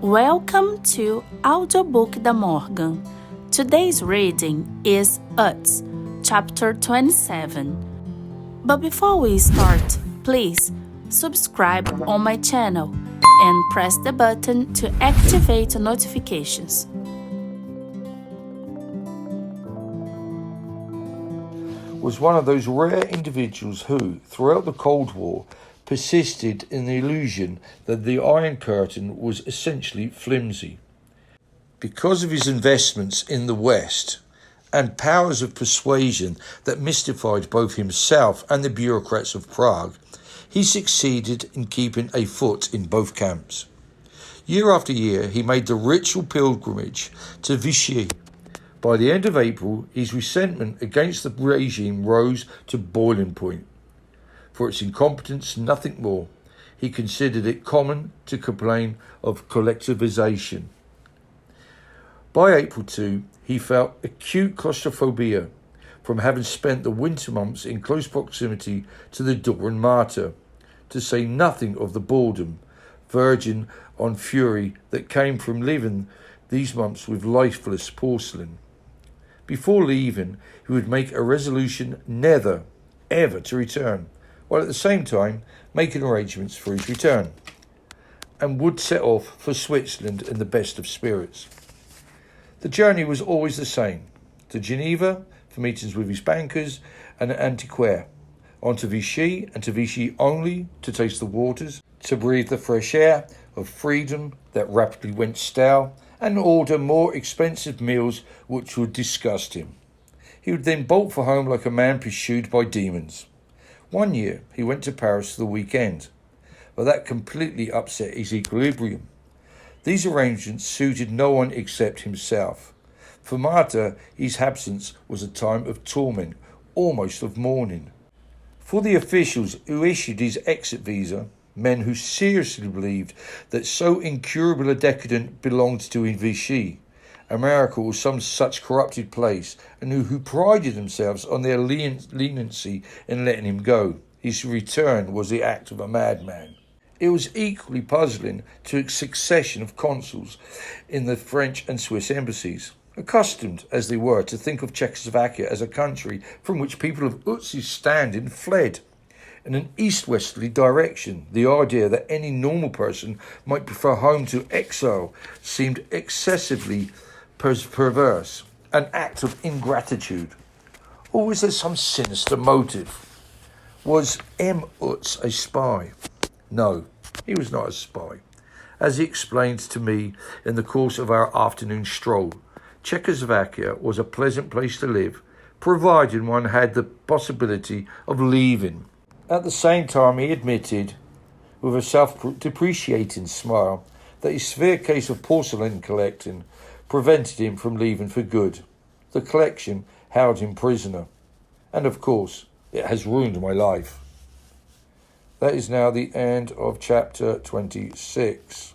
Welcome to Audiobook da Morgan. Today's reading is Utz, chapter 27. But before we start, please subscribe on my channel and press the button to activate notifications. Was one of those rare individuals who, throughout the Cold War, persisted in the illusion that the Iron Curtain was essentially flimsy. Because of his investments in the West and powers of persuasion that mystified both himself and the bureaucrats of Prague, he succeeded in keeping a foot in both camps. Year after year, he made the ritual pilgrimage to Vichy. By the end of April, his resentment against the regime rose to boiling point. For its incompetence, nothing more. He considered it common to complain of collectivization. By April 2, he felt acute claustrophobia from having spent the winter months in close proximity to the door and martyr, to say nothing of the boredom, verging on fury, that came from living these months with lifeless porcelain. Before leaving, he would make a resolution never, ever to return, while at the same time making arrangements for his return, and would set off for Switzerland in the best of spirits. The journey was always the same: to Geneva for meetings with his bankers and antiquaire, on to Vichy, and to Vichy only to taste the waters, to breathe the fresh air of freedom that rapidly went stale, and order more expensive meals which would disgust him. He would then bolt for home like a man pursued by demons. One year he went to Paris for the weekend, but that completely upset his equilibrium. These arrangements suited no one except himself. For Marta, his absence was a time of torment, almost of mourning. For the officials who issued his exit visa, men who seriously believed that so incurable a decadent belonged to Vichy, America was some such corrupted place, and who prided themselves on their leniency in letting him go. His return was the act of a madman. It was equally puzzling to a succession of consuls in the French and Swiss embassies, accustomed as they were to think of Czechoslovakia as a country from which people of Utz's standing fled. In an east-westerly direction, the idea that any normal person might prefer home to exile seemed excessively perverse, an act of ingratitude. Or was there some sinister motive? Was M. Utz a spy? No, he was not a spy. As he explained to me in the course of our afternoon stroll, Czechoslovakia was a pleasant place to live, provided one had the possibility of leaving. At the same time, he admitted, with a self-depreciating smile, that his severe case of porcelain collecting prevented him from leaving for good. The collection held him prisoner. And of course, it has ruined my life. That is now the end of chapter 26.